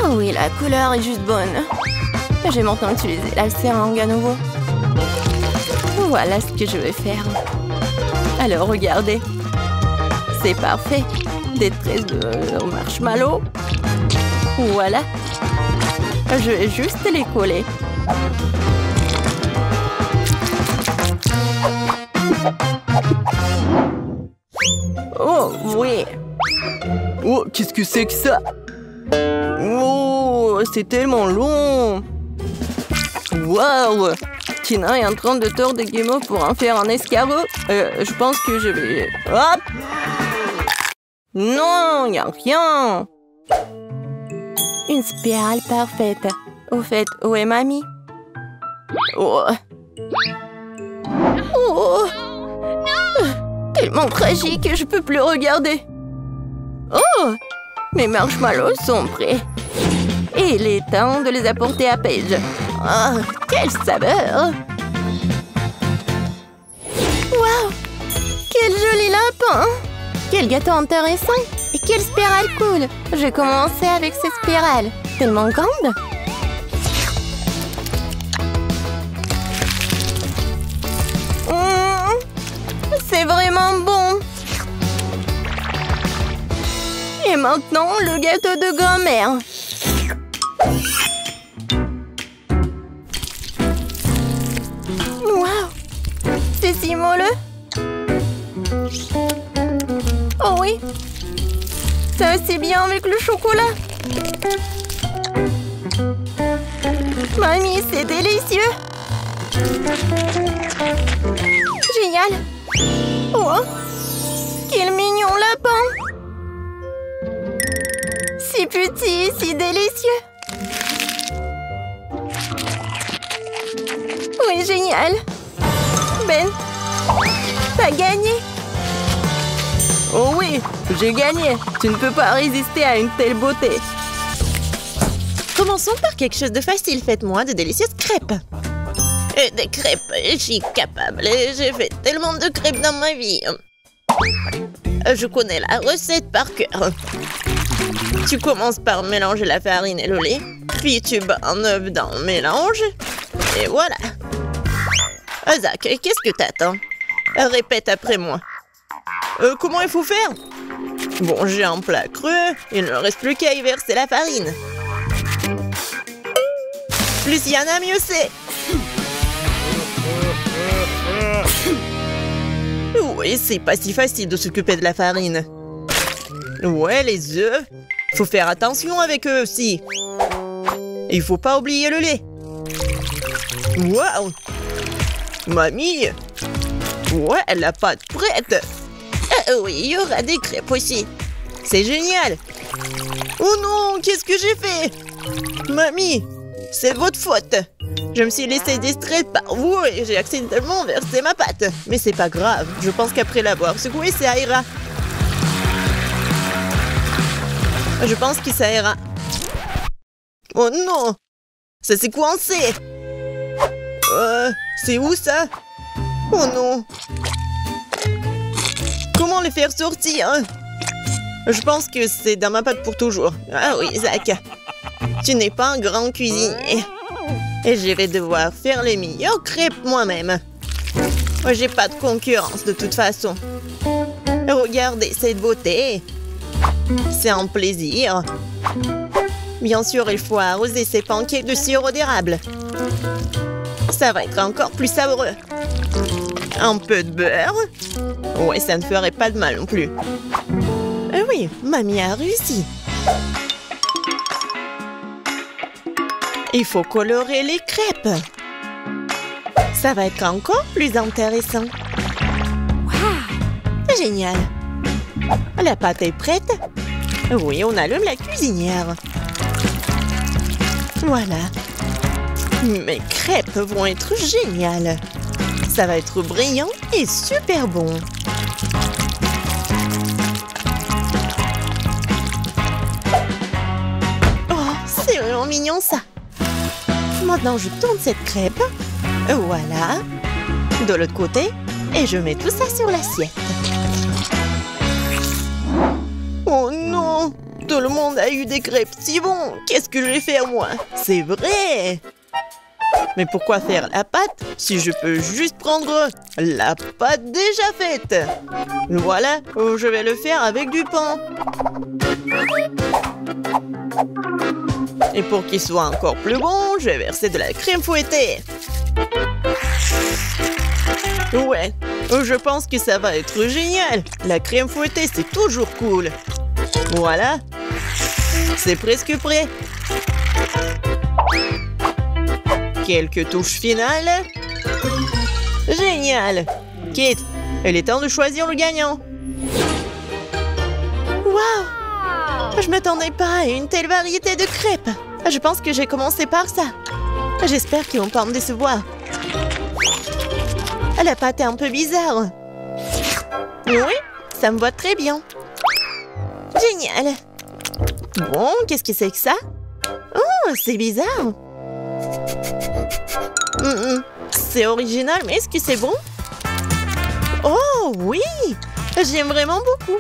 Oh oui, la couleur est juste bonne. Je vais maintenant utiliser la seringue à nouveau. Voilà ce que je vais faire. Alors, regardez. C'est parfait. Des tresses de marshmallow. Voilà. Je vais juste les coller. Oh, oui. Oh, qu'est-ce que c'est que ça? Oh, c'est tellement long. Waouh! Tina est en train de tordre des guimauves pour en faire un escargot. Je pense que je vais... Hop! Non, il n'y a rien. Une spirale parfaite. Au fait, où est mamie? Oh. Oh. Tellement tragique, je peux plus regarder. Oh! Mes marshmallows sont prêts. Et il est temps de les apporter à Paige. Oh, quelle saveur! Waouh! Quel joli lapin! Quel gâteau intéressant! Et quelle spirale cool! Je vais commencer avec cette spirale. Tellement grande! C'est vraiment bon! Et maintenant, le gâteau de grand-mère. Waouh! C'est si moelleux! Oh oui! Ça va si bien avec le chocolat! Mamie, c'est délicieux! Génial! Oh! Quel mignon lapin! Si petit, si délicieux! Oui, génial! Ben, t'as gagné! Oh oui, j'ai gagné! Tu ne peux pas résister à une telle beauté! Commençons par quelque chose de facile. Faites-moi de délicieuses crêpes. Des crêpes, je suis capable. J'ai fait tellement de crêpes dans ma vie. Je connais la recette par cœur. Tu commences par mélanger la farine et le lait. Puis tu bats un œuf dans le mélange. Et voilà. Zach, qu'est-ce que t'attends? Répète après moi. Comment il faut faire? Bon, j'ai un plat creux. Il ne reste plus qu'à y verser la farine. Plus il y en a, mieux c'est. Oui, c'est pas si facile de s'occuper de la farine. Ouais, les œufs. Faut faire attention avec eux aussi. Il faut pas oublier le lait. Waouh! Mamie! Ouais, la pâte prête. Oui, il y aura des crêpes aussi. C'est génial. Oh non, qu'est-ce que j'ai fait? Mamie, c'est votre faute. Je me suis laissée distraite par vous et j'ai accidentellement versé ma pâte. Mais c'est pas grave, je pense qu'après l'avoir secouée, ça ira. Je pense que ça ira. Oh non! Ça s'est coincé! C'est où ça? Oh non! Comment les faire sortir? Je pense que c'est dans ma pâte pour toujours. Ah oui, Zach. Tu n'es pas un grand cuisinier. Et je vais devoir faire les meilleures crêpes moi-même. J'ai pas de concurrence de toute façon. Regardez cette beauté. C'est un plaisir. Bien sûr, il faut arroser ces pancakes de sirop d'érable. Ça va être encore plus savoureux. Un peu de beurre. Ouais, ça ne ferait pas de mal non plus. Oui, mamie a réussi. Il faut colorer les crêpes. Ça va être encore plus intéressant. Wow! Génial. La pâte est prête. Oui, on allume la cuisinière. Voilà. Mes crêpes vont être géniales. Ça va être brillant et super bon. Oh, c'est vraiment mignon ça. Maintenant, je tourne cette crêpe. Voilà. De l'autre côté. Et je mets tout ça sur l'assiette. Oh non! Tout le monde a eu des crêpes si bons. Qu'est-ce que je vais faire moi? C'est vrai! Mais pourquoi faire la pâte si je peux juste prendre la pâte déjà faite? Voilà, je vais le faire avec du pain. Et pour qu'il soit encore plus bon, je vais verser de la crème fouettée. Ouais, je pense que ça va être génial. La crème fouettée, c'est toujours cool. Voilà. C'est presque prêt. Quelques touches finales. Génial. Kate, il est temps de choisir le gagnant. Waouh! Je m'attendais pas à une telle variété de crêpes. Je pense que j'ai commencé par ça. J'espère qu'ils vont pas me décevoir. La pâte est un peu bizarre. Oui, ça me va très bien. Génial. Bon, qu'est-ce que c'est que ça? Oh, c'est bizarre. C'est original, mais est-ce que c'est bon? Oh, oui! J'aime vraiment beaucoup.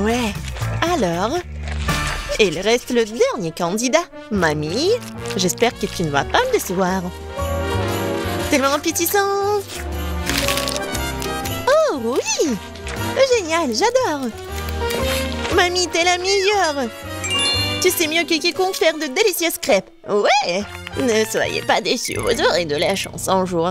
Ouais. Alors, il reste le dernier candidat. Mamie, j'espère que tu ne vas pas me décevoir. Tellement appétissant. Oh, oui! Génial, j'adore. Mamie, t'es la meilleure. Tu sais mieux que quiconque faire de délicieuses crêpes. Ouais! Ne soyez pas déçus, vous aurez de la chance un jour.